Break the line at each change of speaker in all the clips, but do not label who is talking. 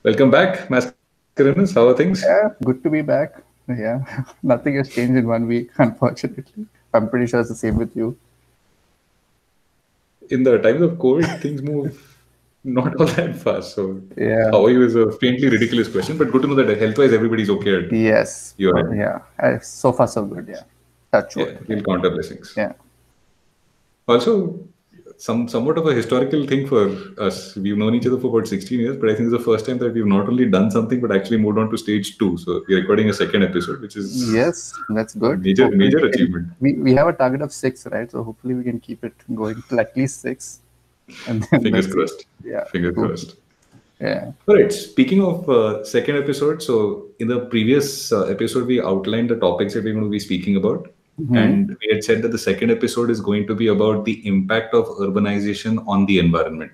Welcome back, Mascarenas. How are things?
Yeah, good to be back. Yeah, nothing has changed in 1 week, unfortunately. I'm pretty sure it's the same with you.
In the times of COVID, things move not all that fast. So,
Yeah,
how are you is a faintly ridiculous question, but good to know that health-wise everybody's okay at
yes.
your end.
Yeah, so far so good. Yeah, touch
Yeah,
wood.
we'll count our blessings.
Yeah.
Also, somewhat of a historical thing for us. We've known each other for about 16 years, but I think it's the first time that we've not only done something but actually moved on to stage two. So we're recording a second episode, which is
Yes, that's
a
good. Hopefully
major
we can.
achievement.
We have a target of six, right? So hopefully we can keep it going till at least six, and then
Fingers
let's see.
crossed.
Yeah,
Fingers
cool.
crossed.
Yeah.
All right. Speaking of second episode, so in the previous episode, we outlined the topics that we're going to be speaking about.
Hmm.
And we had said that the second episode is going to be about the impact of urbanization on the environment.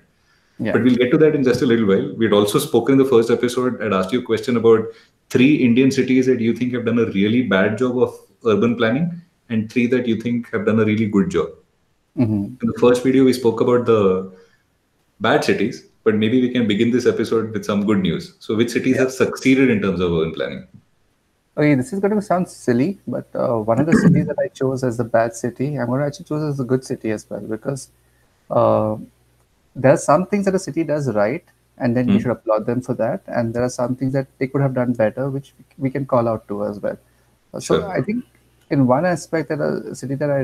Yeah.
But we'll get to that in just a little while. We had also spoken in the first episode. I'd asked you a question about three Indian cities that you think have done a really bad job of urban planning, and three that you think have done a really good job.
Hmm.
In the first video, we spoke about the bad cities, but maybe we can begin this episode with some good news. So, which cities
Yeah.
have succeeded in terms of urban planning?
Okay, this is going to sound silly, but one of the cities that I chose as the bad city, I'm going to actually choose as a good city as well because uh, there are some things that a city does right, and then we should
Hmm.
applaud them for that. And there are some things that they could have done better, which we can call out to as well. So
Sure.
I think in one aspect that a city that I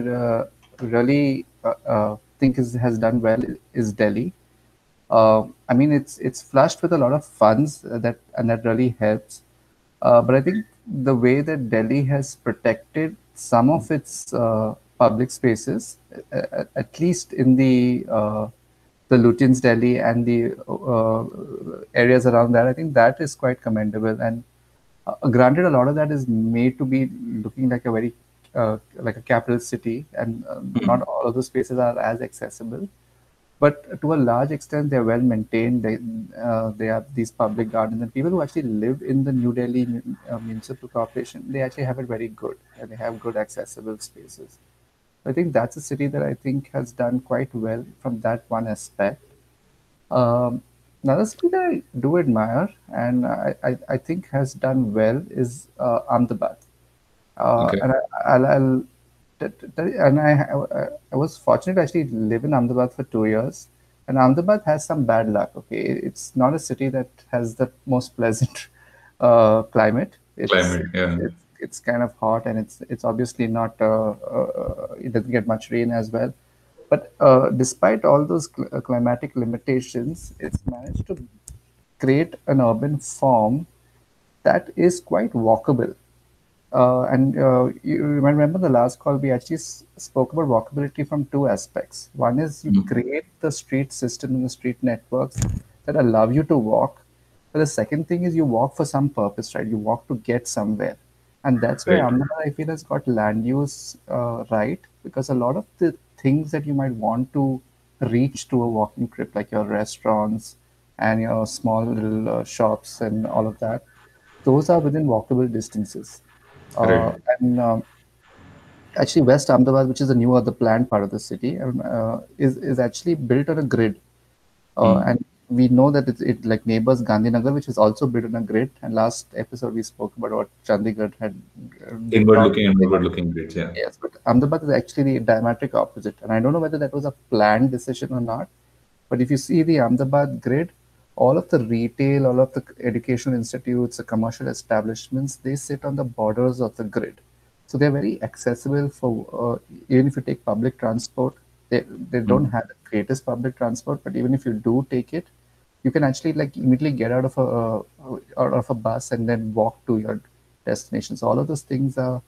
really think has done well is Delhi. I mean, it's flushed with a lot of funds that really helps. But I think the way that Delhi has protected some of its public spaces, at least in the Lutyens Delhi and the areas around that, I think that is quite commendable. And granted, a lot of that is made to be looking like a very like a capital city, and not
Hmm.
all of those spaces are as accessible, but to a large extent they're well maintained. They have these public gardens, and people who actually live in the New Delhi municipal corporation, they actually have it very good, and they have good accessible spaces. I think that's a city that I think has done quite well from that one aspect. um, Another city that I do admire, and I think has done well, is Ahmedabad.
Okay.
And I'll and I was fortunate to actually live in Ahmedabad for 2 years. And Ahmedabad has some bad luck. Okay, it's not a city that has the most pleasant climate.
Climate. Yeah.
It's kind of hot, and it's obviously not. It doesn't get much rain as well. But despite all those climatic limitations, it's managed to create an urban form that is quite walkable. And you might remember the last call, we actually spoke about walkability from two aspects. One is you
Hmm.
create the street system and the street networks that allow you to walk. But the second thing is you walk for some purpose, right? You walk to get somewhere. And that's where
Right.
Ahmedabad, I feel, has got land use right, because a lot of the things that you might want to reach to a walking trip, like your restaurants and your small little shops and all of that, those are within walkable distances. Uh,
Right.
and Actually, West Ahmedabad, which is the newer, the planned part of the city, is actually built on a grid.
Hmm.
And we know that it like neighbors Gandhinagar, which is also built on a grid. And last episode we spoke about what Chandigarh had did
Inward
not.
looking and outward looking grids. Yeah.
Yes, but Ahmedabad is actually the diametric opposite. And I don't know whether that was a planned decision or not. But if you see the Ahmedabad grid, all of the retail, all of the educational institutes, the commercial establishments, they sit on the borders of the grid. So they're very accessible for, even if you take public transport, they don't
Hmm.
have the greatest public transport, but even if you do take it, you can actually like immediately get out of a bus and then walk to your destination. So all of those things are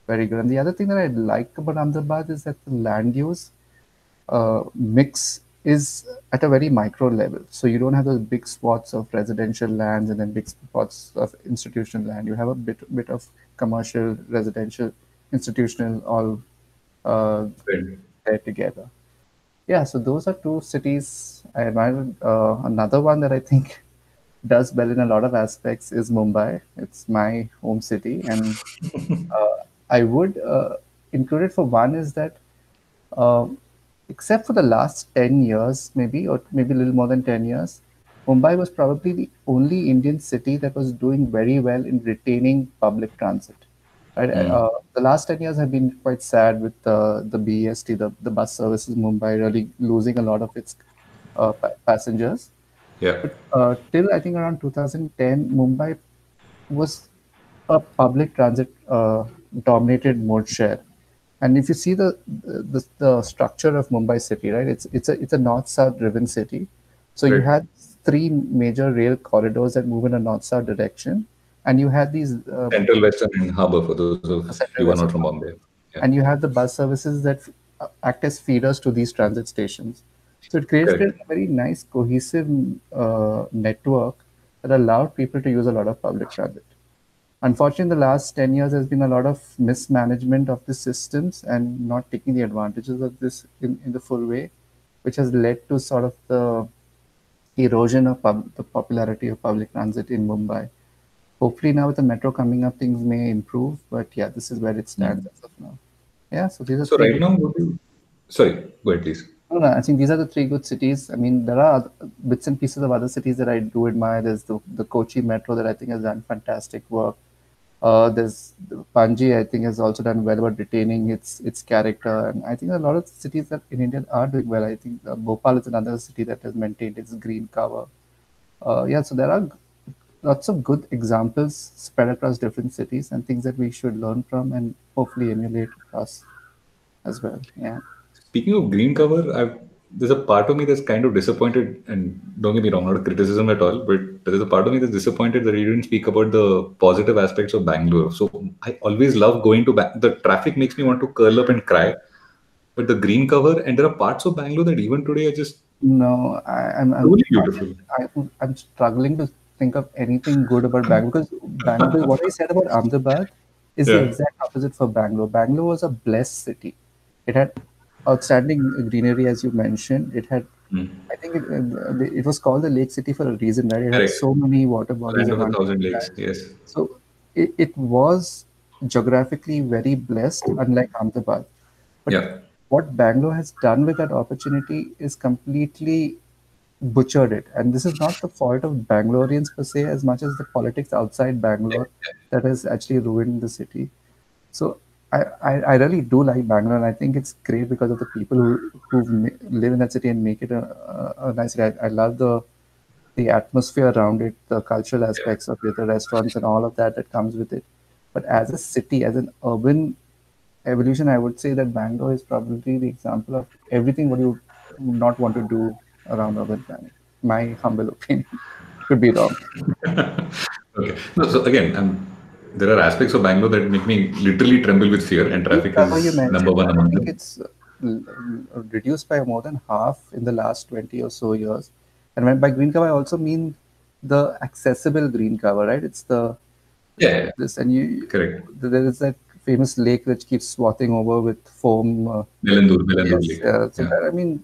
very good. And the other thing that I like about Ahmedabad is that the land use mix is at a very micro level. So you don't have those big spots of residential lands and then big spots of institutional land. You have a bit of commercial, residential, institutional, all uh,
Right.
there together. Yeah, so those are two cities I admire. Another one that I think does well in a lot of aspects is Mumbai. It's my home city, and I would include it for one is that uh, except for the last 10 years, maybe, or maybe a little more than 10 years, Mumbai was probably the only Indian city that was doing very well in retaining public transit. Right?
Mm.
The last 10 years have been quite sad with the BEST, the bus services in Mumbai, really losing a lot of its passengers.
Yeah.
But till I think around 2010, Mumbai was a public transit dominated mode share. And if you see the structure of Mumbai city, right? It's a north-south driven city. So you
Right.
had three major rail corridors that move in a north-south direction, and you had these
Central, Western, and Harbour for those of you who are
central
not from
western,
Bombay. Yeah.
and you have the bus services that act as feeders to these transit stations. So it created
Correct.
a very nice cohesive network that allowed people to use a lot of public transit. Unfortunately, in the last 10 years, there's been a lot of mismanagement of the systems and not taking the advantages of this in the full way, which has led to sort of the erosion of the popularity of public transit in Mumbai. Hopefully, now with the metro coming up, things may improve. But yeah, this is where it stands
Mm.
as of now. Yeah, so these are
So
three
right
good.
now, would you... Sorry, go ahead, please.
No, no, I think these are the three good cities. I mean, there are bits and pieces of other cities that I do admire. There's the Kochi Metro that I think has done fantastic work. There's Panji, I think, has also done well about retaining its character, and I think a lot of cities that in India are doing well. I think Bhopal is another city that has maintained its green cover. Yeah, so there are lots of good examples spread across different cities and things that we should learn from and hopefully emulate across as well. Yeah.
Speaking of green cover, there's a part of me that's kind of disappointed, and don't get me wrong, not a criticism at all, but there's a part of me that's disappointed that you didn't speak about the positive aspects of Bangalore. So I always love going to the traffic makes me want to curl up and cry, but the green cover, and there are parts of Bangalore that even today are just
No,
truly beautiful.
I'm struggling to think of anything good about Bangalore because Bangalore, what I said about Ahmedabad is the
Yeah.
exact opposite for Bangalore. Bangalore was a blessed city. It had outstanding greenery, as you mentioned. It had,
Mm.
I think it was called the Lake City for a reason, right? It had
Correct.
so many water bodies
Land of a
around
thousand lakes.
it.
Yes.
So it was geographically very blessed, unlike Ahmedabad. But
Yeah.
what Bangalore has done with that opportunity is completely butchered it. And this is not the fault of Bangaloreans per se, as much as the politics outside Bangalore that has actually ruined the city. So I really do like Bangalore, and I think it's great because of the people who live in that city and make it a nice city. I love the atmosphere around it, the cultural aspects of it, the restaurants and all of that that comes with it. But as a city, as an urban evolution, I would say that Bangalore is probably the example of everything what you would not want to do around urban planning. My humble opinion. Could be wrong.
Okay. No, so again, there are aspects of Bangalore that make me literally tremble with fear, and
Green
traffic
cover you
is number
mentioned,
one
right? I
among
think
them.
it's reduced by more than half in the last 20 or so years. And when by green cover, I also mean the accessible green cover, right? It's the
Yeah,
this and you
correct.
there is that famous lake which keeps swathing over with foam.
Melandur
Yes,
Lake.
so
Yeah.
that, I mean,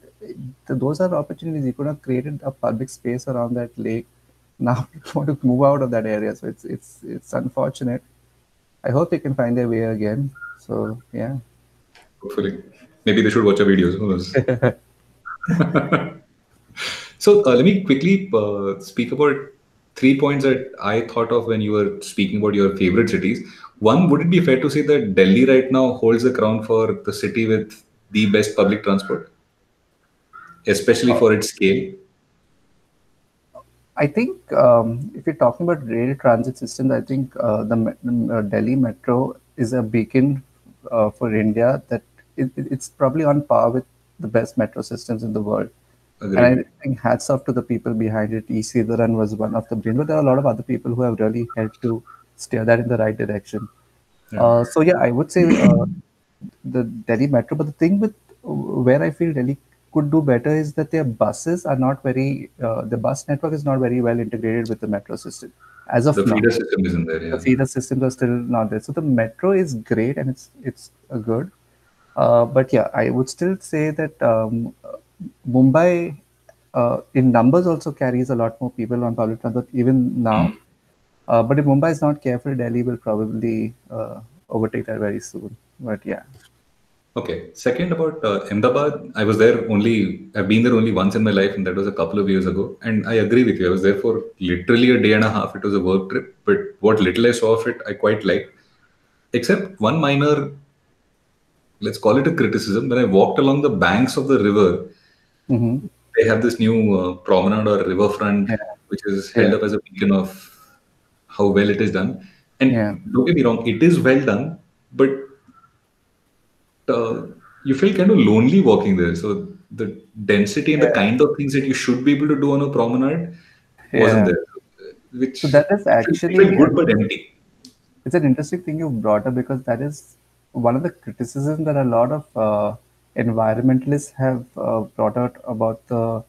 those are opportunities. You could have created a public space around that lake. Now people want to move out of that area, so it's unfortunate. I hope they can find their way again. So yeah.
Hopefully, maybe they should watch our videos. Who knows? So let me quickly speak about 3 points that I thought of when you were speaking about your favorite cities. One, would it be fair to say that Delhi right now holds the crown for the city with the best public transport, especially
Uh,
for its scale?
I think if you're talking about rail transit systems, I think the Delhi Metro is a beacon for India that it's probably on par with the best metro systems in the world. And I
Agreed.
think hats off to the people behind it. E. Sridharan was one of the brains, but there are a lot of other people who have really helped to steer that in the right direction.
Yeah.
So yeah, I would say the Delhi Metro. But the thing with where I feel Delhi could do better is that their buses are not very. The bus network is not very well integrated with the metro system as
The
of now.
feeder system isn't there.
The
Yeah.
feeder systems are still not there. So the metro is great and it's good. But yeah, I would still say that Mumbai, in numbers, also carries a lot more people on public transport even now. But if Mumbai is not careful, Delhi will probably overtake that very soon. But yeah,
Okay. Second, about Ahmedabad, I was there only, I've been there only once in my life, and that was a couple of years ago. And I agree with you. I was there for literally a day and a half. It was a work trip, but what little I saw of it, I quite liked. Except one minor, let's call it a criticism. When I walked along the banks of the river,
Mm-hmm.
they have this new promenade or riverfront,
Yeah,
which is held
yeah,
up as a beacon of how well it is done.
yeah,
And don't get me wrong, it is well done, but uh, you feel kind of lonely walking there. So the density and the
yeah,
kind of things that you should be able to do on a promenade wasn't
yeah.
there,
So
which
that is
it felt
actually,
good but empty.
it's an interesting thing you brought up because that is one of the criticisms that a lot of environmentalists have brought out about the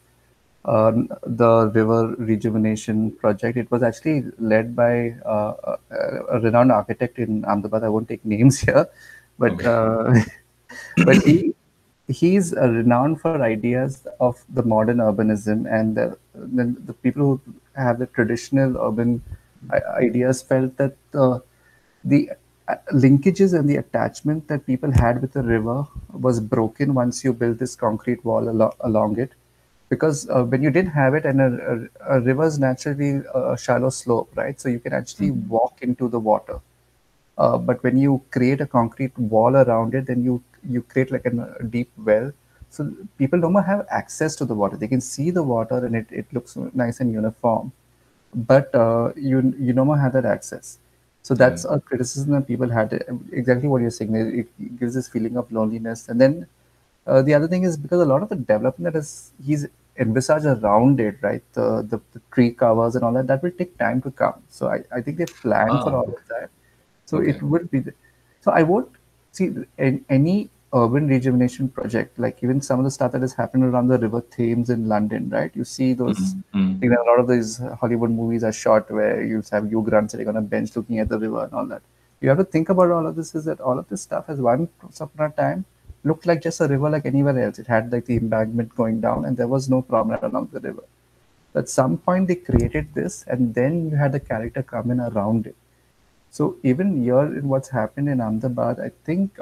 river rejuvenation project. It was actually led by a renowned architect in Ahmedabad. I won't take names here, but
Okay.
but he's renowned for ideas of the modern urbanism, and the people who have the traditional urban ideas felt that the linkages and the attachment that people had with the river was broken once you built this concrete wall along it, because when you didn't have it, and a river is naturally a shallow slope, right? So you can actually
Mhm.
walk into the water. But when you create a concrete wall around it, then you create like a deep well. So people no more have access to the water. They can see the water, and it looks nice and uniform, but you no more have that access. So
Yeah.
that's a criticism that people had. Exactly what you're saying. It gives this feeling of loneliness, and then the other thing is because a lot of the development that is he's envisaged around it, right? The tree covers and all that, that will take time to come. So I think they plan for
Ah,
all of that. So it
okay.
would be. So I won't see any urban rejuvenation project, like even some of the stuff that has happened around the River Thames in London, right? You see those. I think
Mm-hmm.
that a lot of these Hollywood movies are shot where you have Hugh Grant sitting on a bench looking at the river and all that. You have to think about all of this is that all of this stuff has once upon a time looked like just a river like anywhere else. It had like the embankment going down, and there was no promenade along the river. At some point, they created this, and then you had the character come in around it. So even here in what's happened in Ahmedabad, I think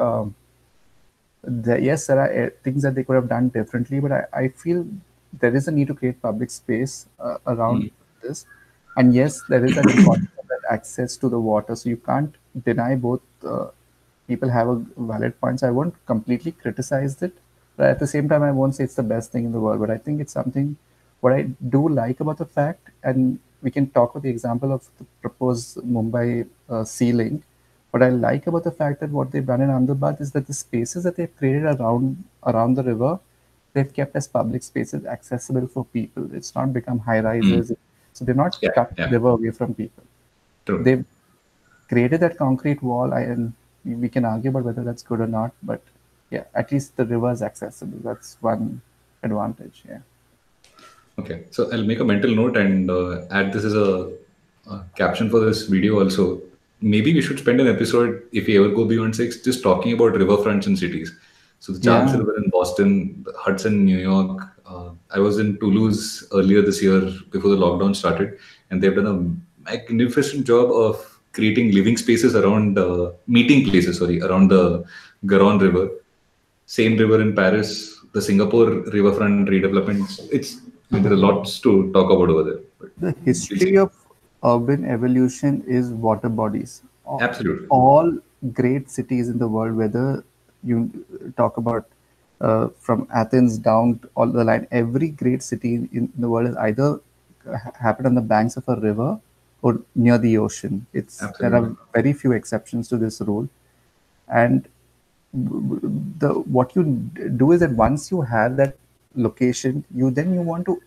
yes, there are things that they could have done differently, but I feel there is a need to create public space around
Mm.
this. And yes, there is that importance of that access to the water. So you can't deny both. People have a valid points. I won't completely criticize it, but at the same time, I won't say it's the best thing in the world. But I think it's something what I do like about the fact, and we can talk about the example of the proposed Mumbai sea link. What I like about the fact that what they've done in Ahmedabad is that the spaces that they've created around the river, they've kept as public spaces accessible for people. It's not become high
Mm.
rises, so they're not
Yeah,
cut
yeah,
the river away from people.
true.
They've created that concrete wall, and we can argue about whether that's good or not. But yeah, at least the river is accessible. That's one advantage. Yeah.
Okay, so I'll make a mental note and add this as a caption for this video also. Maybe we should spend an episode, if we ever go beyond six, just talking about riverfronts in cities. So the Charles
Yeah.
River in Boston, the Hudson in New York. I was in Toulouse earlier this year before the lockdown started, and they've done a magnificent job of creating living spaces around meeting places, sorry, around the Garonne River. Same river in Paris, the Singapore riverfront redevelopments. I mean, there are lots to talk about over there. But
The
we'll
history
see.
of urban evolution is water bodies.
Absolutely.
All great cities in the world, whether you talk about from Athens down all the line, every great city in the world has either happened on the banks of a river or near the ocean. There are
Absolutely.
very few exceptions to this rule, and the what you do is that once you have that location, you want to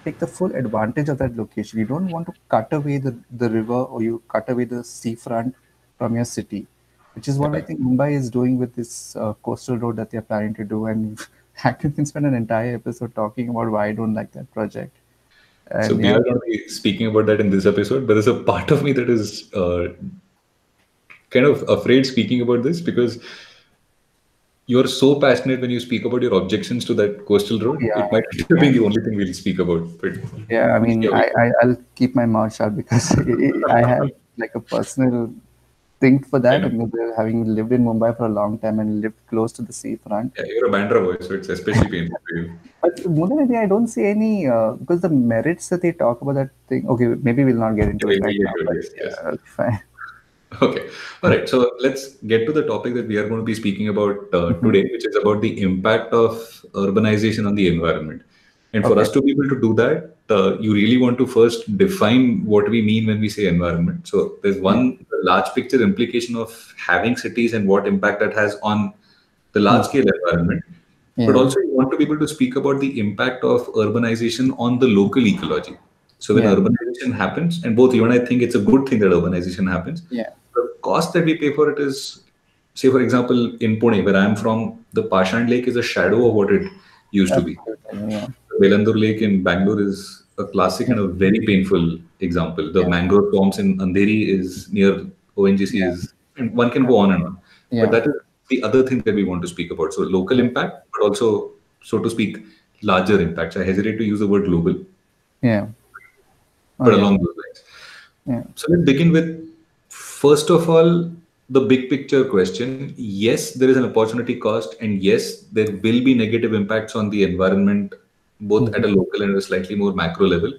take the full advantage of that location. You don't want to cut away the river, or you cut away the seafront from your city, which is what I
Yeah.
think Mumbai is doing with this coastal road that they're planning to do. And actually can spend an entire episode talking about why I don't like that project.
So
And
we
yeah,
are going to be speaking about that in this episode. There is a part of me that is kind of afraid speaking about this because you're so passionate when you speak about your objections to that coastal road.
yeah,
It might end up being the only thing we'll speak about. But
yeah. I
we'll see
mean,
how it goes.
I'll keep my mouth shut because I have like a personal think for
I
that.
know.
And having lived in Mumbai for a long time and lived close to the seafront.
Yeah, you're a Bandra boy, so it's especially painful for you.
But more than anything, I don't see any because the merits that they talk about that thing. Okay, maybe we'll not get into
Yeah,
it right
we'll
now.
get to
But
it, yes, yes.
yeah, fine.
Okay. All right. So let's get to the topic that we are going to be speaking about
Mhm.
today, which is about the impact of urbanization on the environment. And for
Okay.
us to be able to do that, you really want to first define what we mean when we say environment. So there's
Yeah.
one large picture implication of having cities and what impact that has on the large
Mm.
scale environment. But
Yeah.
also, you want to be able to speak about the impact of urbanization on the local ecology. So when
Yeah.
urbanization happens, and both you and I think it's a good thing that urbanization happens,
Yeah.
the cost that we pay for it is, say, for example, in Pune, where I'm from, the Pashan Lake is a shadow of what it used to be.
Absolutely. Yeah.
Belandur Lake in Bangalore is a classic
Yeah.
and a very painful example. The
Yeah.
mangrove swamps in Andheri is near ONGC
Yeah.
is, and one can go on and on. But
Yeah.
that is the other thing that we want to speak about. So local
Yeah.
impact, but also, so to speak, larger impacts. I hesitate to use the word global,
Yeah. Oh
but
yeah.
along those lines.
Yeah.
So let's begin with, first of all, the big picture question. Yes, there is an opportunity cost, and yes, there will be negative impacts on the environment, both at
Mhm.
a local and a slightly more macro level.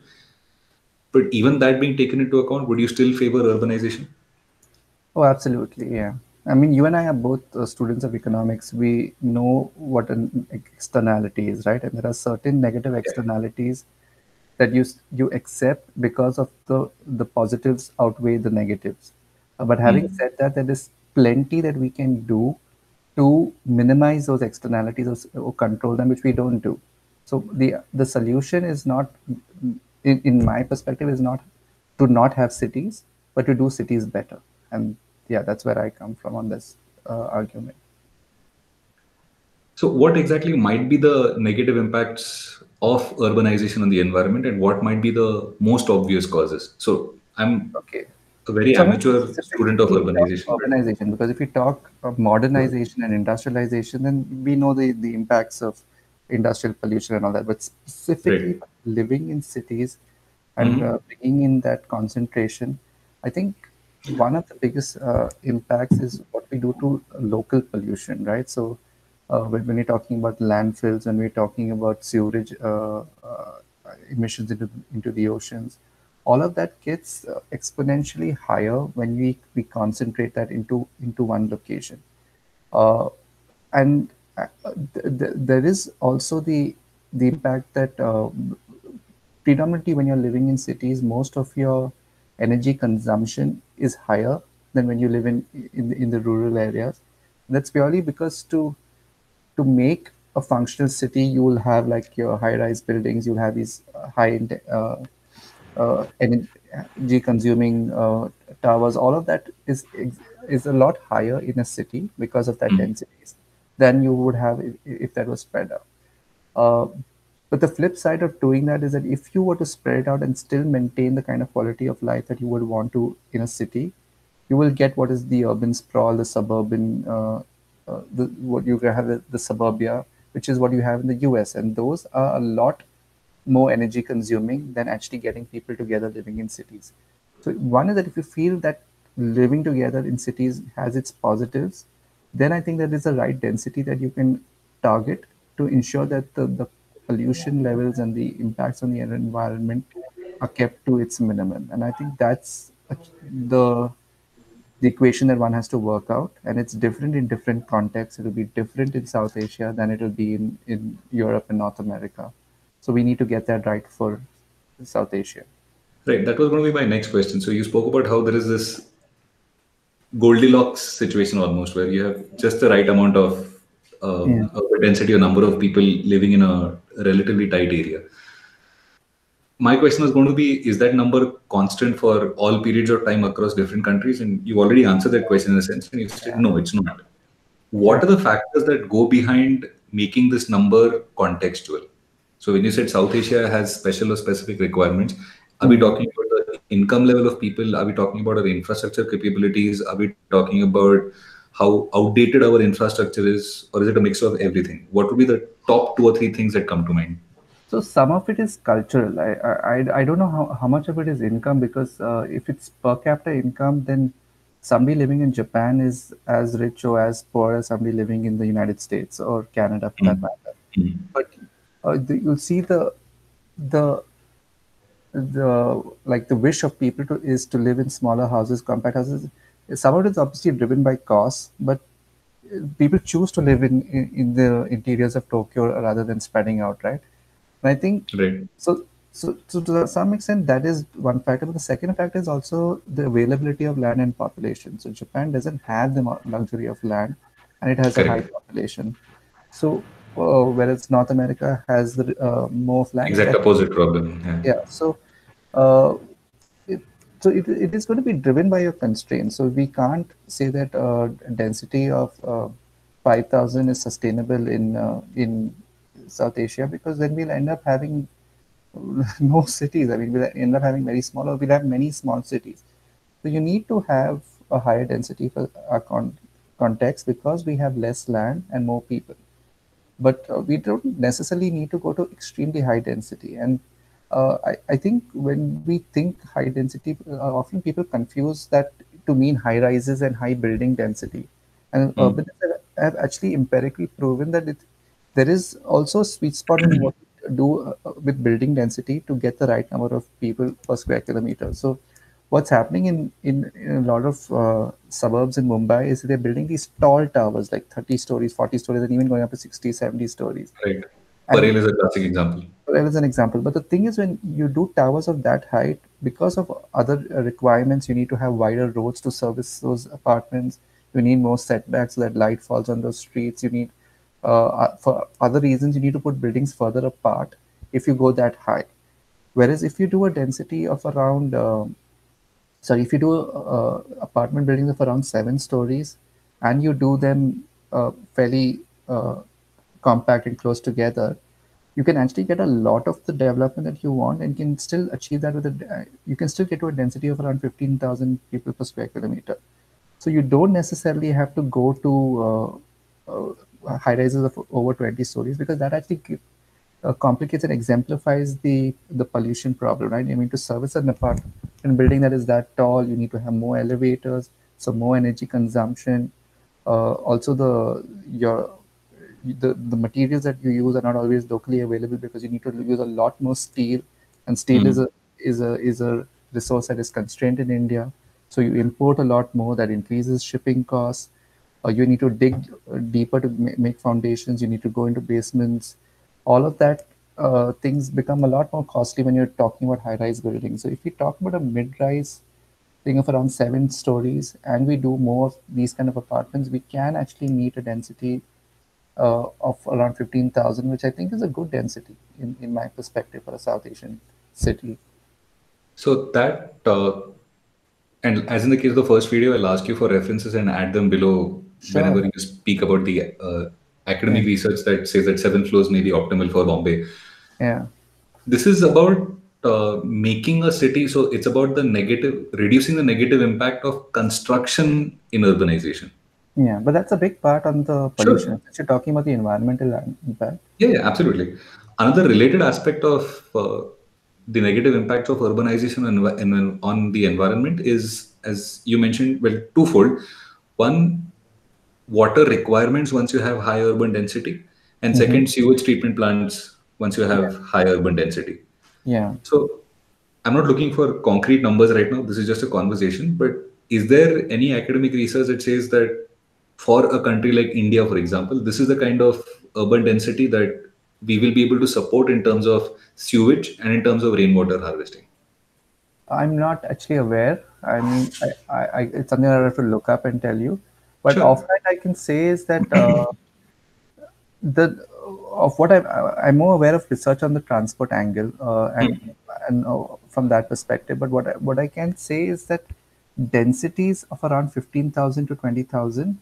But even that being taken into account, would you still favor urbanization?
Oh, absolutely. Yeah. I mean, you and I are both students of economics. We know what an externality is, right? And there are certain negative
Yeah.
externalities that you accept because of the positives outweigh the negatives. But having
Hmm.
said that, there is plenty that we can do to minimize those externalities or control them, which we don't do. So the solution is not, in my perspective, is not to not have cities, but to do cities better. And yeah, that's where I come from on this argument.
So, what exactly might be the negative impacts of urbanization on the environment, and what might be the most obvious causes? So, I'm
Okay.
a very
So I'm not
amateur student of
specifically talking
urbanization, but
urbanization because if we talk of modernization and industrialization, then we know the impacts of industrial pollution and all that. But specifically
right.
living in cities and
Hmm.
bringing in that concentration, I think one of the biggest impacts is what we do to local pollution, right? So when we're talking about landfills, when we're talking about sewage emissions into the oceans, all of that gets exponentially higher when we concentrate that into one location. Uh, and there is also the impact that predominantly when you're living in cities, most of your energy consumption is higher than when you live in the rural areas. That's purely because to make a functional city, you will have like your high-rise buildings, you'll have these energy consuming towers. All of that is a lot higher in a city because of that densities than you would have if that was spread out. Uh, but the flip side of doing that is that if you were to spread it out and still maintain the kind of quality of life that you would want to in a city, you will get what is the urban sprawl, the suburban, what you have the suburbia, which is what you have in the US, and those are a lot more energy consuming than actually getting people together living in cities. So one is that if you feel that living together in cities has its positives, then I think that is the right density that you can target to ensure that the pollution levels and the impacts on the environment are kept to its minimum. And I think that's the the equation that one has to work out, and it's different in different contexts. It'll be different in South Asia than it'll be in Europe and North America. So we need to get that right for South Asia.
Right. That was going to be my next question. So, you spoke about how there is this Goldilocks situation almost, where you have just the right amount
Yeah.
of a density or number of people living in a relatively tight area. My question was going to be, is that number constant for all periods of time across different countries? And you already answered that question in a sense, and you said,
Yeah.
no, it's not. What are
Yeah.
the factors that go behind making this number contextual? So when you said South Asia has special or specific requirements, are we
Mhm.
talking about the income level of people? Are we talking about our infrastructure capabilities? Are we talking about how outdated our infrastructure is? Or is it a mix of everything? What would be the top two or three things that come to mind?
So some of it is cultural. I don't know how much of it is income because if it's per capita income, then somebody living in Japan is as rich or as poor as somebody living in the United States or Canada, for that
Mm.
matter.
Mm.
But you'll see the the wish of people to is to live in smaller houses, compact houses. Some of it is obviously driven by cost, but people choose to live in the interiors of Tokyo rather than spreading out, right? And I think
Right.
so. So to some extent, that is one factor. But the second factor is also the availability of land and population. So Japan doesn't have the luxury of land, and it has a high
Correct.
population. So whereas North America has the more of land,
Exact opposite problem. Yeah.
yeah. So uh, it, it is going to be driven by your constraints. So we can't say that density of 5,000 is sustainable in South Asia, because then we'll end up having no cities. I mean, we'll end up having very small, or we'll have many small cities. So you need to have a higher density for our context, because we have less land and more people. But we don't necessarily need to go to extremely high density. And I think when we think high density, often people confuse that to mean high rises and high building density. And
Mm.
but have actually empirically proven that there is also a sweet spot in what to do with building density to get the right number of people per square kilometer. So what's happening in a lot of suburbs in Mumbai is they're building these tall towers, like 30 stories, 40 stories, and even going up to 60, 70 stories.
Right.
And
Parel is a classic example.
that is an example. But the thing is, when you do towers of that height, because of other requirements, you need to have wider roads to service those apartments. You need more setbacks so that light falls on those streets. You need, for other reasons, you need to put buildings further apart if you go that high. Whereas if you do a density of around so if you do apartment buildings of around 7 stories, and you do them fairly compact and close together, you can actually get a lot of the development that you want, and can still achieve that with you can still get to a density of around 15,000 people per square kilometer. So you don't necessarily have to go to high rises of over 20 stories, because that actually complicates and exemplifies the pollution problem, right? I mean, to service an apartment building that is that tall, you need to have more elevators, so more energy consumption. Also, the materials that you use are not always locally available, because you need to use a lot more steel, and steel
Mm.
is a resource that is constrained in India. So you import a lot more, that increases shipping costs. You need to dig deeper to make foundations. You need to go into basements. All of that things become a lot more costly when you're talking about high-rise buildings. So if we talk about a mid-rise thing of around 7 stories, and we do more of these kind of apartments, we can actually meet a density of around 15,000, which I think is a good density in my perspective for a South Asian city.
So that, and as in the case of the first video, I'll ask you for references and add them below whenever
Sure.
you speak about the
Yeah.
academic research that says that 7 floors may be optimal for Bombay.
Yeah.
This is about making a city, so it's about the negative, reducing the negative impact of construction in urbanization.
Yeah. But that's a big part on the
Sure.
pollution. Since you're talking about the environmental impact.
Yeah, yeah, absolutely. Another related aspect of the negative impacts of urbanization on the environment is, as you mentioned, well, twofold. One, water requirements once you have high urban density, and
Hmm.
second, sewage treatment plants once you
Yeah.
have high urban density.
Yeah.
So I'm not looking for concrete numbers right now. This is just a conversation. But is there any academic research that says that for a country like India, for example, this is the kind of urban density that we will be able to support in terms of sewage and in terms of rainwater harvesting?
I'm not actually aware. I mean, it's something I have to look up and tell you. But
Sure.
offline, I can say is that the of what I'm more aware of research on the transport angle, and from that perspective. But what I can say is that densities of around 15,000 to 20,000,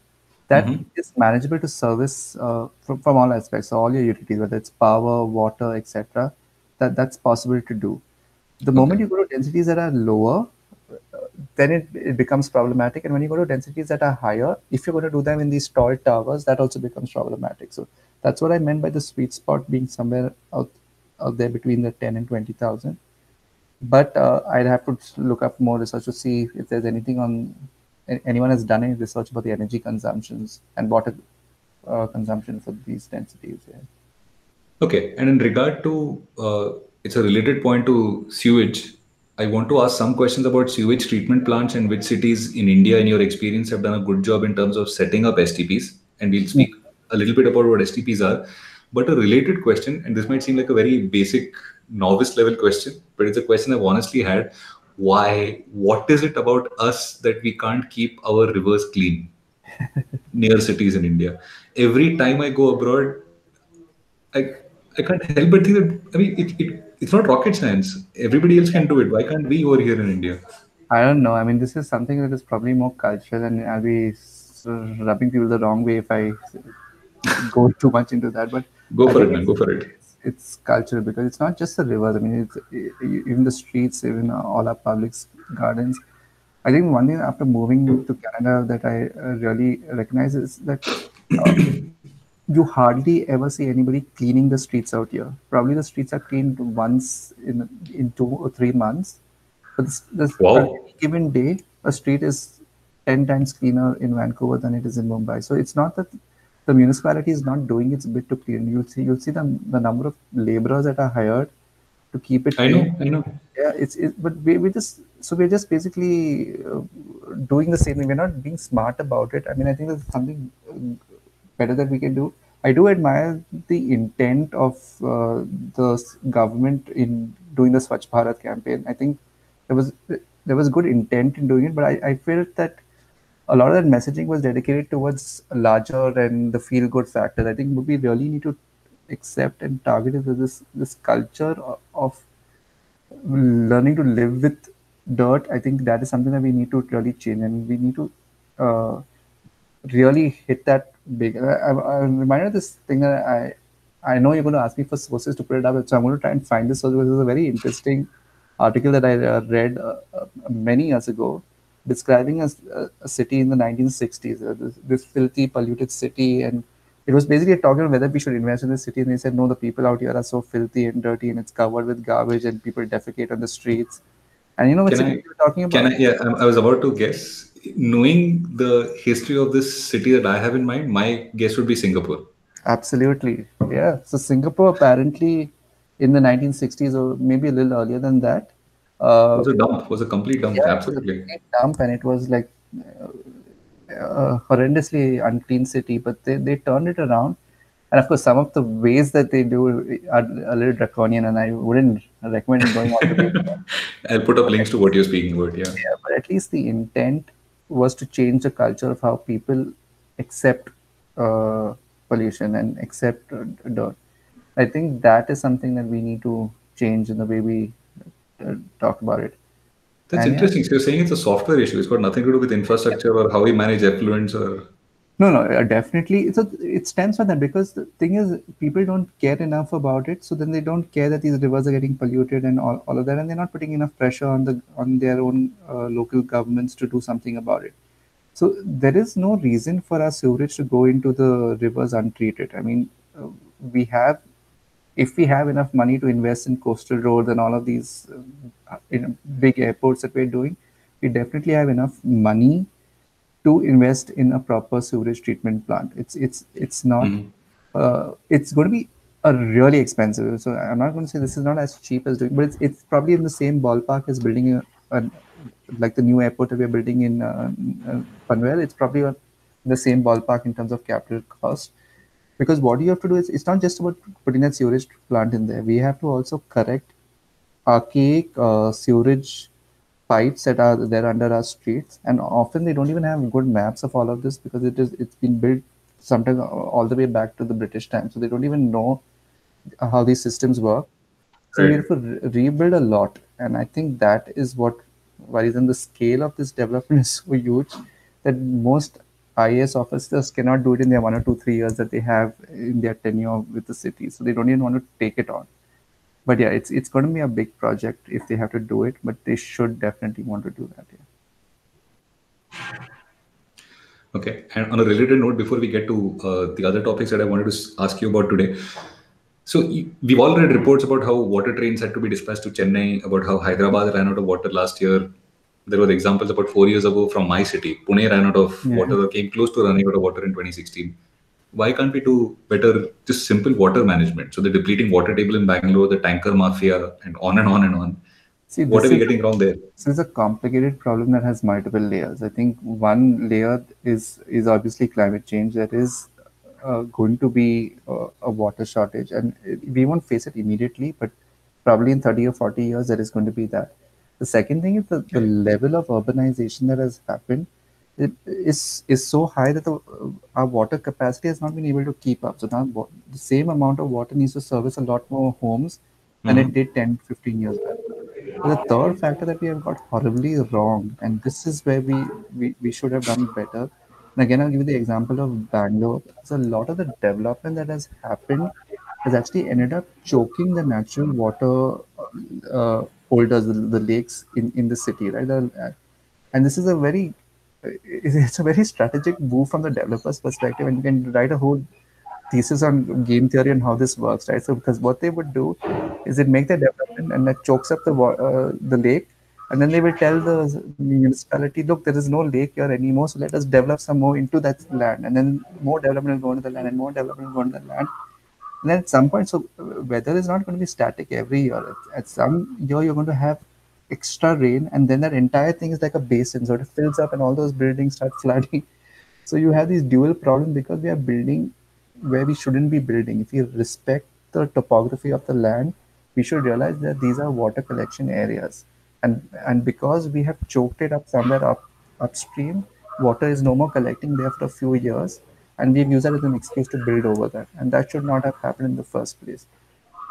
that
Hmm.
is manageable to service from all aspects, so all your utilities, whether it's power, water, etc. That's possible to do. The
Okay.
moment you go to densities that are lower, then it becomes problematic. And when you go to densities that are higher, if you're going to do them in these tall towers, that also becomes problematic. So that's what I meant by the sweet spot being somewhere out there between the 10 and 20,000. But I'd have to look up more research to see if there's anything on anyone has done any research about the energy consumptions and water consumption for these densities. Yeah.
Okay, and in regard to it's a related point to sewage. I want to ask some questions about sewage treatment plants and which cities in India, in your experience, have done a good job in terms of setting up STPs. And we'll speak a little bit about what STPs are. But a related question, and this might seem like a very basic novice level question, but it's a question I've honestly had. Why? What is it about us that we can't keep our rivers clean near cities in India? Every time I go abroad, I I can't help but think that I mean it's not rocket science. Everybody else can do it. Why can't we over here in India?
I don't know. I mean, this is something that is probably more cultural, and I'll be rubbing people the wrong way if I go too much into that. But
Go
I
for
think
it, man. Go for it.
it's cultural because it's not just the rivers. I mean, even the streets, even all our public gardens. I think one thing after moving to Canada that I really recognize is that uh, you hardly ever see anybody cleaning the streets out here. Probably the streets are cleaned once in 2 or 3 months, but on
Wow.
any given day, a street is 10 times cleaner in Vancouver than it is in Mumbai. So it's not that the municipality is not doing its bit to clean. You'll see the number of laborers that are hired to keep it
I
clean.
know. I know.
Yeah, but we're just basically doing the same thing. We're not being smart about it. I mean, I think there's something better that we can do. I do admire the intent of the government in doing the Swachh Bharat campaign. I think there was good intent in doing it, but I felt that a lot of that messaging was dedicated towards larger and the feel good factor. I think what we really need to accept and target is this culture of learning to live with dirt. I think that is something that we need to really change, and we need to uh, really hit that big. I'm reminded of this thing that I know you're going to ask me for sources to put it up, so I'm going to try and find this source because it's a very interesting article that I read many years ago, describing a city in the 1960s, this filthy, polluted city, and it was basically talking about whether we should invest in this city. And they said, no, the people out here are so filthy and dirty, and it's covered with garbage, and people defecate on the streets. And you know what
Can
city
I?
we were talking
Can
about?
I? Yeah. I was about to guess. Knowing the history of this city that I have in mind, my guess would be Singapore.
Absolutely. Yeah. So Singapore apparently in the 1960s or maybe a little earlier than that, uh,
Was a dump. Was a complete dump.
yeah, it was a
Absolutely.
complete dump and it was like horrendously unclean city, but they turned it around. And of course, some of the ways that they do are a little draconian, and I wouldn't recommend going all the way there.
I'll put up links to what you're speaking about. Yeah.
Yeah, but at least the intent was to change the culture of how people accept uh, pollution and accept dirt. I think that is something that we need to change in the way we talk about it.
That's
And yeah,
interesting. So you're saying it's a software issue. It's got nothing to do with infrastructure or how we manage effluents or.
no, definitely. It stands for that because the thing is, people don't care enough about it. So then they don't care that these rivers are getting polluted and all of that, and they're not putting enough pressure on their own local governments to do something about it. So there is no reason for our sewage to go into the rivers untreated. I mean, we have, if we have enough money to invest in coastal roads and all of these in big airports that we're doing, we definitely have enough money to invest in a proper sewage treatment plant. It's not.
Mhm.
It's going to be a really expensive. So I'm not going to say this is not as cheap as doing, but it's probably in the same ballpark as building a like the new airport that we're building in Panvel. It's probably in the same ballpark in terms of capital cost. Because what you have to do is it's not just about putting that sewage plant in there. We have to also correct archaic sewerage pipes that are there under our streets, and often they don't even have good maps of all of this because it's been built sometimes all the way back to the British time, so they don't even know how these systems work. So we
Right.
have to rebuild a lot, and I think that is what worries. And the scale of this development is so huge that most IAS officers cannot do it in their 1 or 2 3 years that they have in their tenure with the city. So they don't even want to take it on. But yeah, it's going to be a big project if they have to do it, but they should definitely want to do that. Yeah.
Okay. And on a related note, before we get to the other topics that I wanted to ask you about today, so we've all read reports about how water trains had to be dispatched to Chennai, about how Hyderabad ran out of water last year. There were examples about 4 years ago from my city. Pune ran out of
Yeah.
water or came close to running out of water in 2016. Why can't we do better, just simple water management? So the depleting water table in Bangalore, the tanker mafia, and on and on and on.
See,
What are we getting wrong there?
this is a complicated problem that has multiple layers. I think one layer is obviously climate change. That is going to be a water shortage, and we won't face it immediately, but probably in 30 or 40 years, there is going to be that. The second thing is the
Okay.
level of urbanization that has happened is so high that our water capacity has not been able to keep up. So now the same amount of water needs to service a lot more homes than it
Mm-hmm.
did 10, 15 years back. The third factor that we have got horribly wrong, and this is where we should have done better. And again, I'll give you the example of Bangalore. So a lot of the development that has happened has actually ended up choking the natural water holders, the lakes in the city, right? And this is a very it's a very strategic move from the developer's perspective, and you can write a whole thesis on game theory and how this works, right? So because what they would do is it make the development and that chokes up the lake, and then they will tell the municipality, look, there is no lake here anymore, so let us develop some more into that land, and then more development will go into the land, and more development will go into the land. And then at some point, so weather is not going to be static every year. At some year, you're going to have extra rain, and then that entire thing is like a basin, so it fills up, and all those buildings start flooding. So you have these dual problems because we are building where we shouldn't be building. If we respect the topography of the land, we should realize that these are water collection areas, and because we have choked it up somewhere upstream, water is no more collecting there for a few years, and we've used that as an excuse to build over that, and that should not have happened in the first place.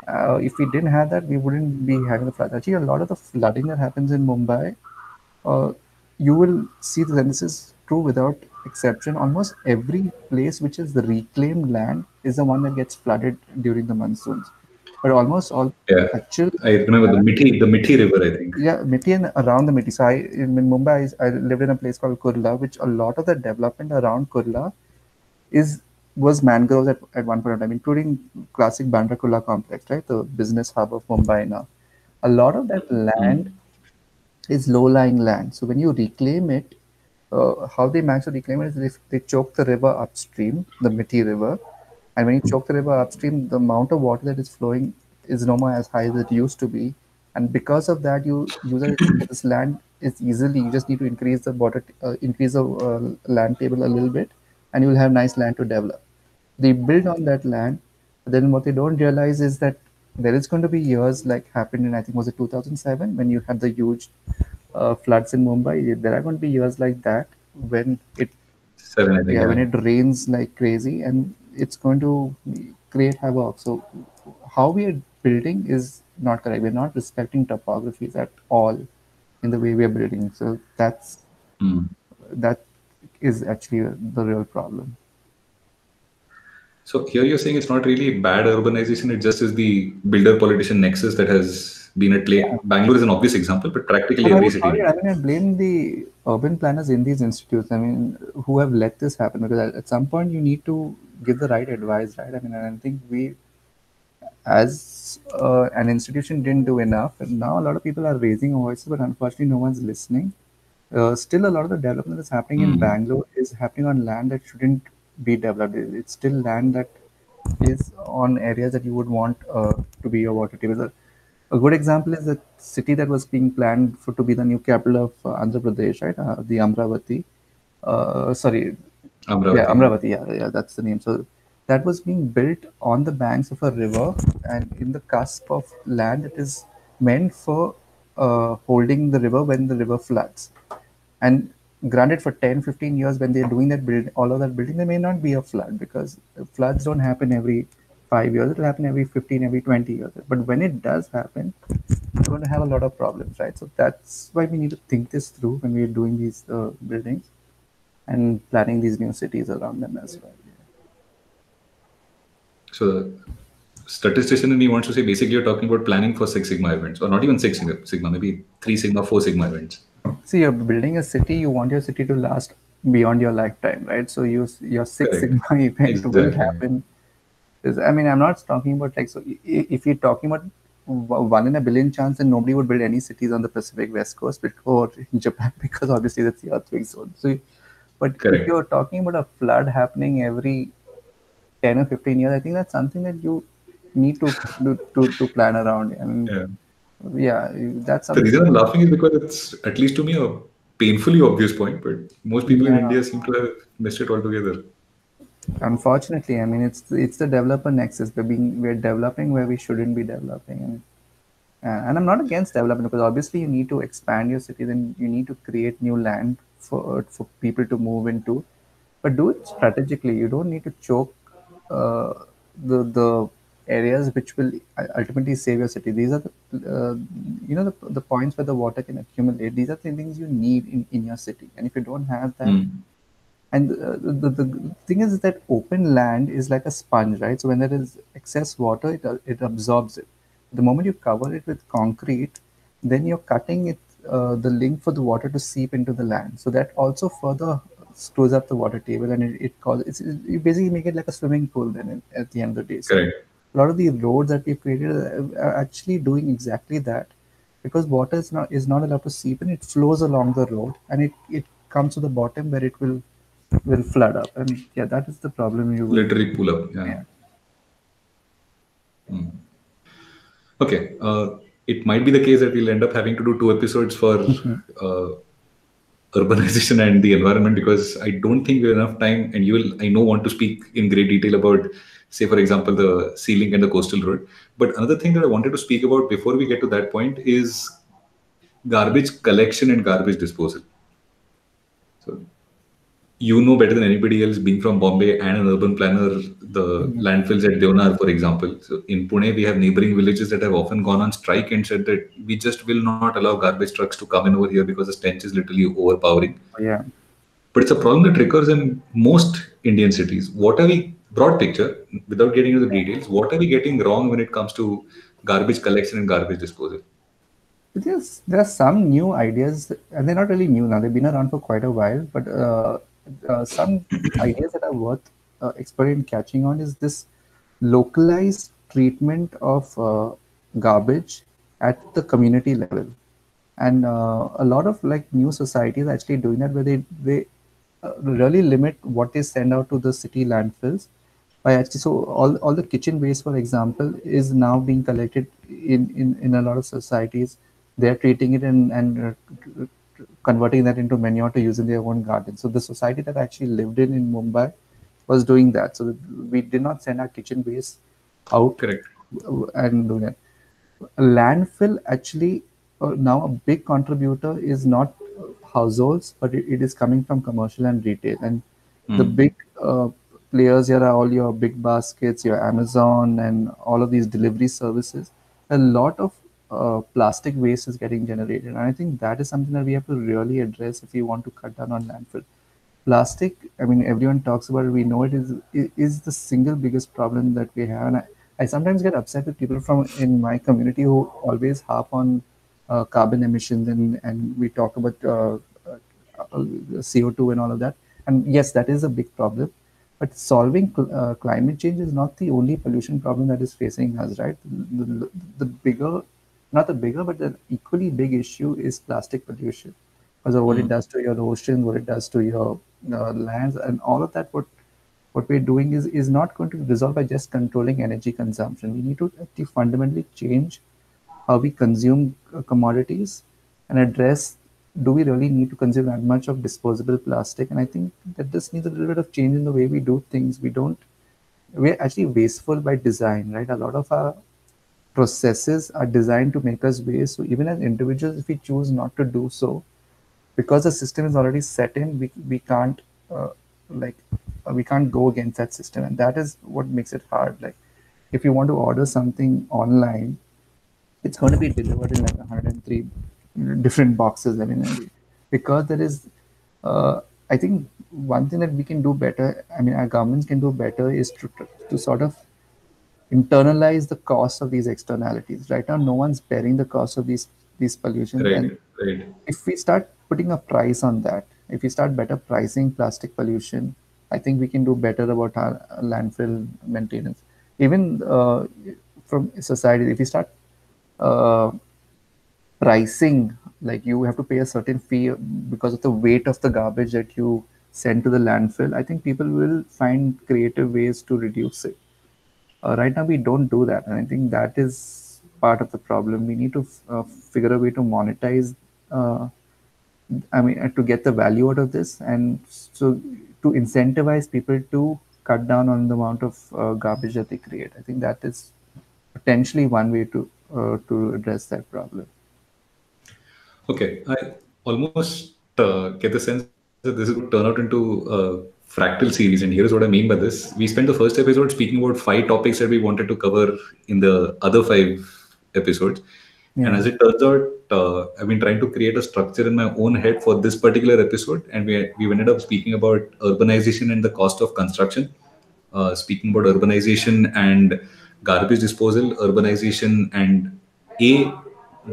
If we didn't have that, we wouldn't be having the flood. Actually, a lot of the flooding that happens in Mumbai, uh, you will see that, and this is true without exception. Almost every place which is the reclaimed land is the one that gets flooded during the monsoons. But almost all
Yeah.
actual
I remember the Mithi River, I think.
yeah, Miti and around the Miti. So in Mumbai, I lived in a place called Kurla, which a lot of the development around Kurla is was mangroves at one point in time, including classic Bandra Kurla complex, right? The business hub of Mumbai now. A lot of that
Mm.
land is low-lying land. So when you reclaim it, how they manage to reclaim it is they choke the river upstream, the Miti River, and when you choke the river upstream, the amount of water that is flowing is no more as high as it used to be, and because of that, you use this land is easily. You just need to increase the increase the land table a little bit, and you will have nice land to develop. They build on that land. But then what they don't realize is that there is going to be years like happened in, I think was it 2007, when you had the huge floods in Mumbai. There are going to be years like that when it
Seven, I think.
yeah,
Yeah.
when it rains like crazy, and it's going to create havoc. So how we are building is not correct. We're not respecting topographies at all in the way we are building. So
Mm.
that is actually the real problem.
So here you're saying it's not really bad urbanization, it just is the builder politician nexus that has been at play.
Yeah.
Bangalore is an obvious example, but practically
And I
every
would
city in
probably, I
India.
mean, I blame the urban planners in these institutes. I mean, who have let this happen, because at some point you need to give the right advice, right? I mean, I think we, as an institution, didn't do enough, and now a lot of people are raising voices, but unfortunately, no one's listening. Still, a lot of the development that's happening in
Mm.
Bangalore is happening on land that shouldn't be developed. It's still land that is on areas that you would want to be your water table. A good example is the city that was being planned for to be the new capital of Andhra Pradesh, right? The Amravati. Sorry, yeah,
Amravati, yeah.
Amravati. Yeah, yeah, that's the name. So that was being built on the banks of a river and in the cusp of land that is meant for holding the river when the river floods. And granted, for 10, 15 years, when they're doing that build, all of that building, there may not be a flood because floods don't happen every 5 years. It'll happen every 15, every 20 years. But when it does happen, we're going to have a lot of problems, right? So that's why we need to think this through when we're doing these buildings and planning these new cities around them as well.
So statistician in me wants to say basically you're talking about planning for Six Sigma events, or not even Sigma, maybe Three Sigma, Four Sigma events.
See, you're building a city, you want your city to last beyond your lifetime, right? So your Six
Correct.
Sigma event will
Exactly.
happen. I mean, I'm not talking about like, so if you're talking about one in a billion chance, and nobody would build any cities on the Pacific West Coast or in Japan because obviously that's the earthquake zone. So, but if
Correct.
you're talking about a flood happening every 10 or 15 years, I think that's something that you need to plan around. I mean,
Yeah.
yeah, that's
The
something.
reason I'm laughing is because it's, at least to me, a painfully obvious point, but most people in
Yeah,
India seem to have missed it altogether.
unfortunately, I mean, it's the developer nexus. We're developing where we shouldn't be developing, and I'm not against development because obviously you need to expand your cities and you need to create new land for people to move into, but do it strategically. You don't need to choke uh, the areas which will ultimately save your city. These are the the points where the water can accumulate. These are the things you need in your city, and if you don't have that,
Hmm.
and the thing is that open land is like a sponge, right? So when there is excess water, it absorbs it. The moment you cover it with concrete, then you're cutting it, the link for the water to seep into the land. So that also further screws up the water table, and it causes you basically make it like a swimming pool. Then at the end of the day, so
Correct.
a lot of the roads that we've created are actually doing exactly that, because water is not allowed to seep in. It flows along the road, and it comes to the bottom where it will flood up. And yeah, that is the problem you will.
Literally pull up. Yeah.
Yeah.
Okay. It might be the case that we'll end up having to do two episodes for uh, urbanization and the environment, because I don't think we have enough time. And you will, I know, want to speak in great detail about, say, for example, the sea link and the coastal road. But another thing that I wanted to speak about before we get to that point is garbage collection and garbage disposal. So you know better than anybody else, being from Bombay and an urban planner, the
Mhm.
landfills at Deonar, for example. So in Pune, we have neighboring villages that have often gone on strike and said that we just will not allow garbage trucks to come in over here because the stench is literally overpowering.
Yeah.
But it's a problem that recurs in most Indian cities. What are we, broad picture, without getting into the details, what are we getting wrong when it comes to garbage collection and garbage disposal?
There are some new ideas, and they're not really new now. They've been around for quite a while, but some ideas that are worth exploring and catching on is this localized treatment of garbage at the community level. And a lot of like new societies are actually doing that, where they really limit what they send out to the city landfills by actually, so all the kitchen waste, for example, is now being collected in a lot of societies. They're treating it and converting that into manure to use in their own garden. So the society that I actually lived in Mumbai was doing that. So we did not send our kitchen waste out
Correct.
and doing it. Landfill actually, now a big contributor is not households, but it is coming from commercial and retail. And the
Hmm.
big players here are all your big baskets, your Amazon, and all of these delivery services. A lot of plastic waste is getting generated, and I think that is something that we have to really address if we want to cut down on landfill. Plastic, I mean, everyone talks about it. We know it is the single biggest problem that we have, and I sometimes get upset with people from in my community who always harp on carbon emissions, and we talk about CO2 and all of that. And yes, that is a big problem. But solving climate change is not the only pollution problem that is facing us, right? The bigger, not the bigger, but the equally big issue is plastic pollution, because of what it
Hmm.
does to your oceans, what it does to your lands, and all of that. What we're doing is not going to resolve by just controlling energy consumption. We need to actually fundamentally change how we consume commodities and address, do we really need to consume that much of disposable plastic? And I think that this needs a little bit of change in the way we do things. We're actually wasteful by design, right? A lot of our processes are designed to make us waste. So even as individuals, if we choose not to do so, because the system is already set in, we can't like we can't go against that system, and that is what makes it hard. Like if you want to order something online, it's going to be delivered in like 103 different boxes. I mean, because there is, I think one thing that we can do better, I mean, our governments can do better is to sort of internalize the cost of these externalities. Right now, no one's bearing the cost of these pollutions,
Right.
and
Right.
if we start putting a price on that, if we start better pricing plastic pollution, I think we can do better about our landfill maintenance. Even from society, if we start uh, pricing, like you have to pay a certain fee because of the weight of the garbage that you send to the landfill, I think people will find creative ways to reduce it. Right now, we don't do that, and I think that is part of the problem. We need to figure a way to monetize. Uh, to get the value out of this, and so to incentivize people to cut down on the amount of garbage that they create. I think that is potentially one way to address that problem.
Okay, I almost get the sense that this is going to turn out into a fractal series, and here's what I mean by this. We spent the first episode speaking about 5 topics that we wanted to cover in the other 5 episodes. And
Yeah.
as it turns out, I've been trying to create a structure in my own head for this particular episode, and we ended up speaking about urbanization and the cost of construction, speaking about urbanization and garbage disposal, urbanization and a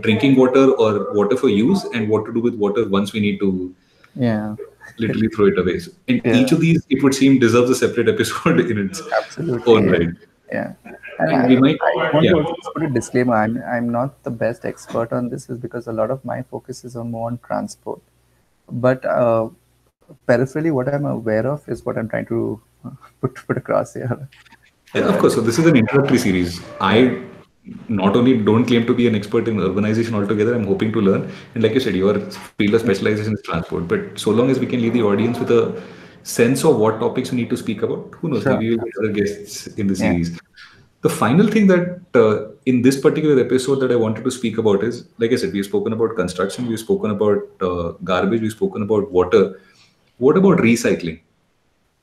drinking water or water for use, and what to do with water once we need to
Yeah.
literally throw it away. So, and each
Yeah.
of these, it would seem, deserves a separate episode in its own
Absolutely.
right.
Yeah. And
And we might,
I want
yeah.
to also just put a disclaimer. I'm not the best expert on this, is because a lot of my focus is on more on transport. But peripherally, what I'm aware of is what I'm trying to put across here.
Yeah, of course. So this is an introductory series.
Yeah.
I not only don't claim to be an expert in urbanization altogether, I'm hoping to learn. And like you said, your field of specialization is transport. But so long as we can leave the audience with a sense of what topics we need to speak about, who knows?
Sure.
Maybe we'll get other guests in the
Yeah.
series. The final thing that in this particular episode that I wanted to speak about is, like I said, we've spoken about construction, we've spoken about garbage, we've spoken about water. What about recycling?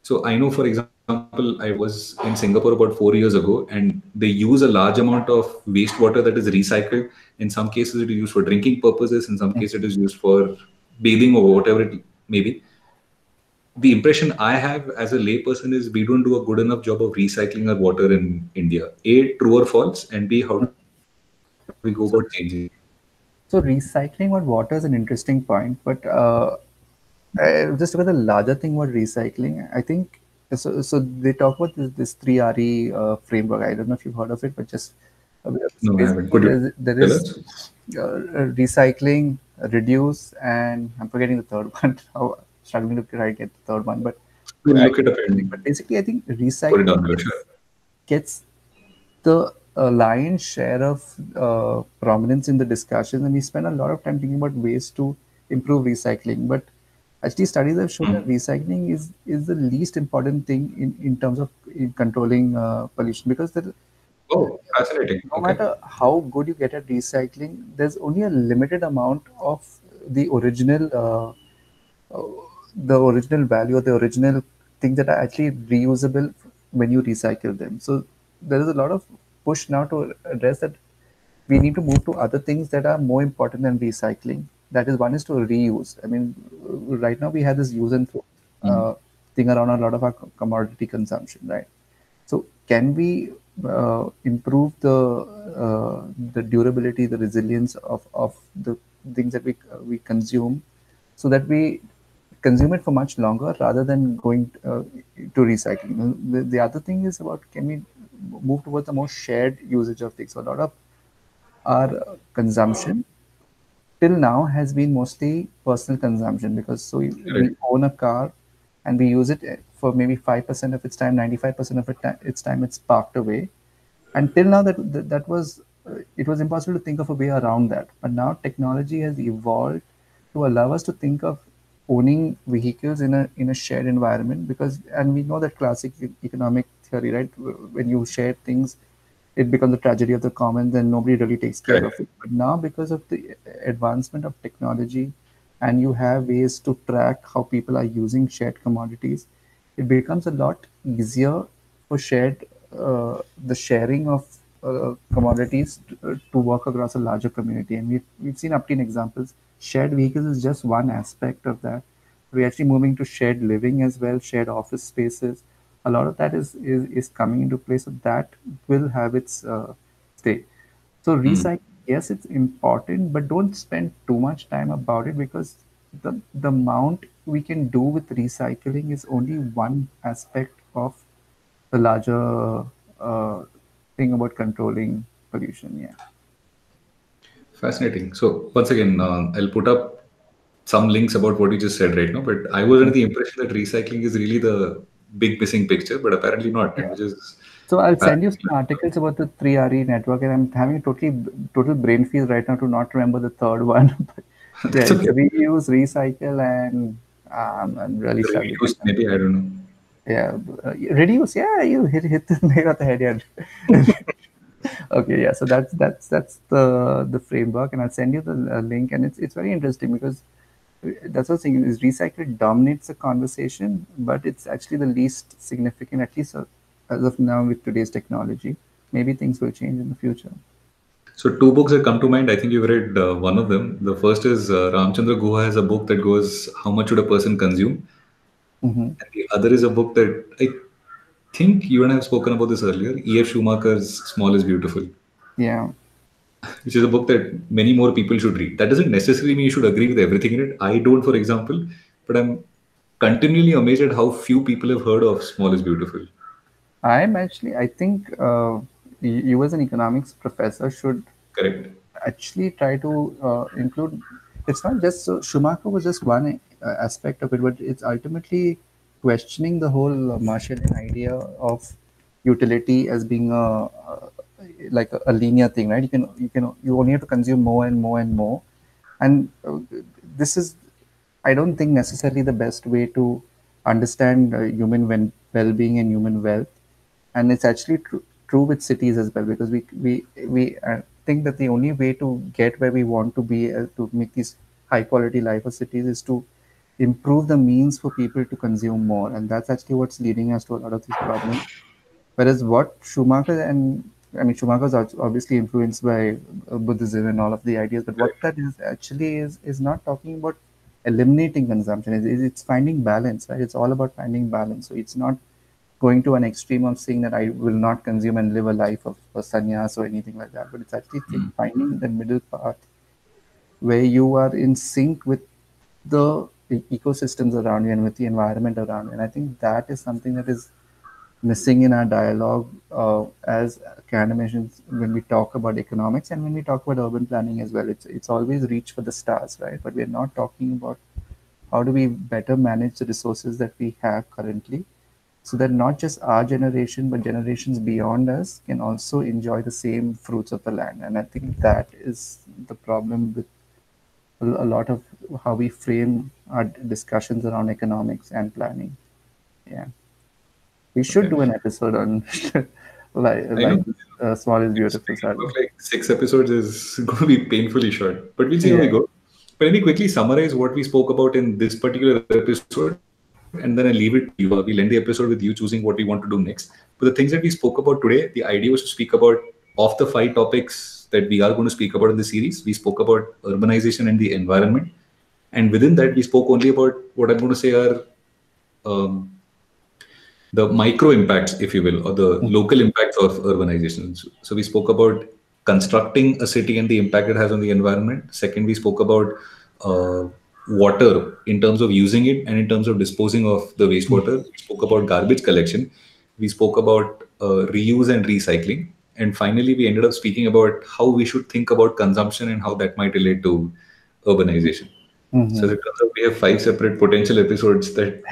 So I know, for example, I was in Singapore about 4 years ago, and they use a large amount of wastewater that is recycled. In some cases, it is used for drinking purposes. In some cases, it is used for bathing or whatever it may be. The impression I have as a layperson is we don't do a good enough job of recycling our water in India. A, true or false, and B, how do we go about changing it?
So, so recycling what water is an interesting point, but just about the larger thing about recycling, I think so. So they talk about this 3RE framework. I don't know if you've heard of it, but just so
No, I haven't.
basically
Could you
there
tell
is
us?
recycling, reduce, and I'm forgetting the third one. Now, struggling to get the third one, but
We'll
I
look it up and
but basically I think
put it
recycling
down below. Sure.
gets the lion's share of prominence in the discussion, and we spend a lot of time thinking about ways to improve recycling. But actually, studies have shown that recycling is the least important thing in terms of in controlling pollution, because
Oh, fascinating.
no
Okay.
matter how good you get at recycling, there's only a limited amount of the original value or the original things that are actually reusable when you recycle them. So there is a lot of push now to address that. We need to move to other things that are more important than recycling. That is, one is to reuse. I mean, right now we have this use and throw
Mm.
thing around a lot of our commodity consumption, right? So can we improve the durability, the resilience of the things that we consume, so that we consume it for much longer rather than going to recycling. The other thing is about, can we move towards a more shared usage of things? So a lot of our consumption till now has been mostly personal consumption, because so we
Correct.
own a car and we use it for maybe 5% of its time, 95% of its time it's parked away. Until now, that was it was impossible to think of a way around that. But now technology has evolved to allow us to think of owning vehicles in a shared environment, because, and we know that classic economic theory, right? When you share things, it becomes a tragedy of the commons, and nobody really takes care of
Correct.
it. But now, because of the advancement of technology, and you have ways to track how people are using shared commodities, it becomes a lot easier for the sharing of commodities to work across a larger community. And we've seen up to examples. Shared vehicles is just one aspect of that. We're actually moving to shared living as well, shared office spaces. A lot of that is coming into place, so that will have its stay. So
Mm.
recycling, yes, it's important, but don't spend too much time about it, because the amount we can do with recycling is only one aspect of the larger uh, thing about controlling pollution. Yeah.
Fascinating. So once again, I'll put up some links about what you just said right now. But I was under the impression that recycling is really the big missing picture, but apparently not, and
Yeah.
which is
So I'll send you some
fascinating.
articles about the 3RE network, and I'm having a total brain freeze right now to not remember the third one. But yeah,
That's
it's
okay.
reuse, recycle, and I'm really struggling with
Reduce,
that.
maybe I don't know.
Yeah, reduce. Yeah, you hit the nail on the head. Yeah. Okay, yeah. So that's the framework, and I'll send you the link. And it's very interesting because that's what I'm saying is recycle dominates the conversation, but it's actually the least significant, at least as of now with today's technology. Maybe things will change in the future.
So two books that come to mind. I think you've read one of them. The first is Ramchandra Guha has a book that goes, "How much should a person consume?"
Hmm.
And the other is a book that I think you and I have spoken about this earlier. E.F. Schumacher's "Small is Beautiful,"
Yeah.
which is a book that many more people should read. That doesn't necessarily mean you should agree with everything in it. I don't, for example, but I'm continually amazed at how few people have heard of "Small is Beautiful."
I think you as an economics professor should
Correct.
actually try to include. It's not just so Schumacher was just one aspect of it, but it's ultimately questioning the whole Marshallian idea of utility as being like a linear thing, right? You only have to consume more and more and more, and this is, I don't think, necessarily the best way to understand human well-being and human wealth. And it's actually true with cities as well, because we think that the only way to get where we want to be, to make these high quality life of cities, is to improve the means for people to consume more, and that's actually what's leading us to a lot of these problems. Whereas what Schumacher and I mean, Schumacher is obviously influenced by Buddhism and all of the ideas, but what that is actually is not talking about eliminating consumption. It's finding balance, right? It's all about finding balance. So it's not going to an extreme of saying that I will not consume and live a life of a sannyas or anything like that, but it's actually finding the middle path where you are in sync with the ecosystems around you and with the environment around you. And I think that is something that is missing in our dialogue as academicians when we talk about economics and when we talk about urban planning as well. It's always reach for the stars, right? But we're not talking about how do we better manage the resources that we have currently, so that not just our generation but generations beyond us can also enjoy the same fruits of the land. And I think that is the problem with a lot of how we frame our discussions around economics and planning. Yeah, we should
Okay.
do an episode on
I know.
like this, small is beautiful,
Speaking
sorry.
of like 6 episodes is going to be painfully short, but we'll see how we
Yeah.
go. But let me quickly summarize what we spoke about in this particular episode, and then I leave it to you. We'll end the episode with you choosing what we want to do next. But the things that we spoke about today, the idea was to speak about, of the 5 topics that we are going to speak about in the series, we spoke about urbanization and the environment. And within that, we spoke only about what I'm going to say are um, the micro impacts, if you will, or the local impacts of urbanization. So we spoke about constructing a city and the impact it has on the environment. Second, we spoke about uh, water in terms of using it and in terms of disposing of the wastewater. We spoke about garbage collection. We spoke about reuse and recycling. And finally, we ended up speaking about how we should think about consumption and how that might relate to urbanization. So as
Hmm.
it turns out, we have 5 separate potential episodes that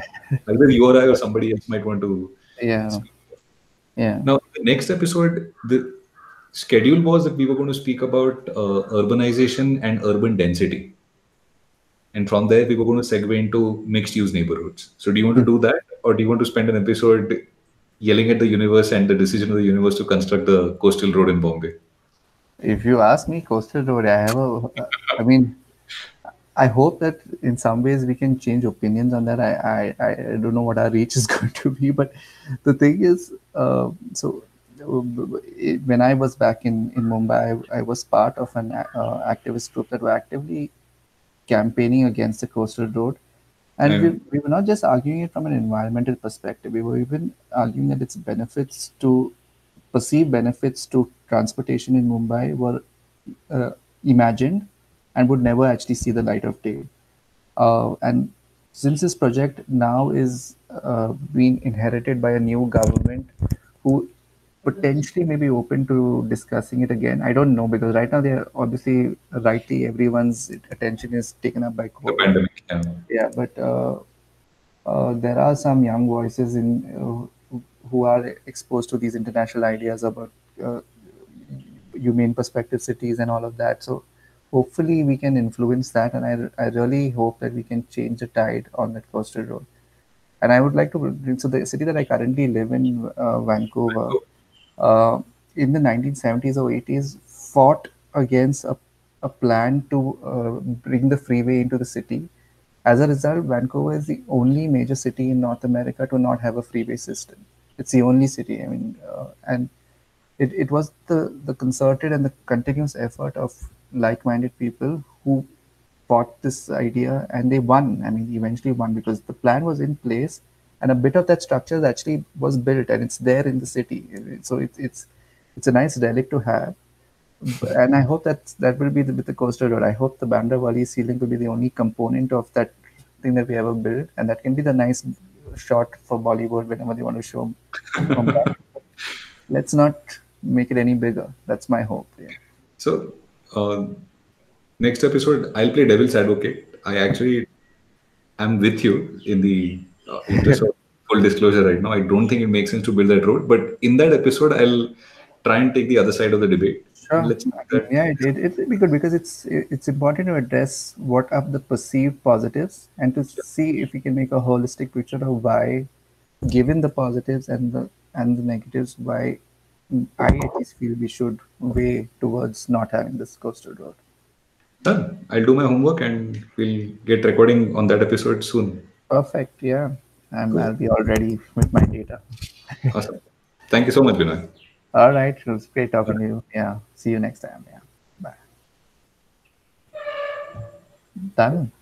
either you or I or somebody else might want to
Yeah.
speak about.
Yeah.
Now, the next episode, the schedule was that we were going to speak about urbanization and urban density. And from there, we were going to segue into mixed use neighborhoods. So, do you want to do that? Or do you want to spend an episode yelling at the universe and the decision of the universe to construct the coastal road in Bombay?
If you ask me, Coastal Road, I mean, I hope that in some ways we can change opinions on that. I don't know what our reach is going to be, but the thing is, when I was back in Mumbai, I was part of an activist group that were actively campaigning against the coastal road. And
And
we were not just arguing it from an environmental perspective, we were even arguing that its benefits to perceived benefits to transportation in Mumbai were uh, imagined and would never actually see the light of day. And since this project now is being inherited by a new government who potentially maybe open to discussing it again. I don't know, because right now they're obviously rightly everyone's attention is taken up by
The pandemic. Yeah.
yeah, but there are some young voices in who are exposed to these international ideas about uh, humane perspective cities and all of that. So hopefully we can influence that, and I really hope that we can change the tide on that coastal road. And I would like to, so the city that I currently live in, Vancouver, uh, in the 1970s or 80s, fought against a plan to bring the freeway into the city. As a result, Vancouver is the only major city in North America to not have a freeway system. It's the only city. I mean, and it was the concerted and the continuous effort of like-minded people who fought this idea, and they won. I mean, eventually won, because the plan was in place and a bit of that structure actually was built and it's there in the city. So it's a nice relic to have. And I hope that will be with the coastal road. I hope the Bandra Valley ceiling will be the only component of that thing that we ever built, and that can be the nice shot for Bollywood whenever they want to show from that. Let's not make it any bigger. That's my hope. Yeah.
So, uh, next episode, I'll play devil's advocate. I actually am with you in the interest of full disclosure right now. I don't think it makes sense to build that road, but in that episode, I'll try and take the other side of the debate. And
Sure.
let's make
I mean,
that.
yeah, it'll be good, because it's important to address what are the perceived positives and to see if we can make a holistic picture of why, given the positives and the negatives, why I at least feel we should weigh towards not having this coastal road.
Done. I'll do my homework and we'll get recording on that episode soon.
Perfect. Yeah.
Cool.
I'll be all ready with my data.
Awesome. Thank you so much, Binoy.
All right. It was great talking to you. Yeah. See you next time. Yeah. Bye. Done.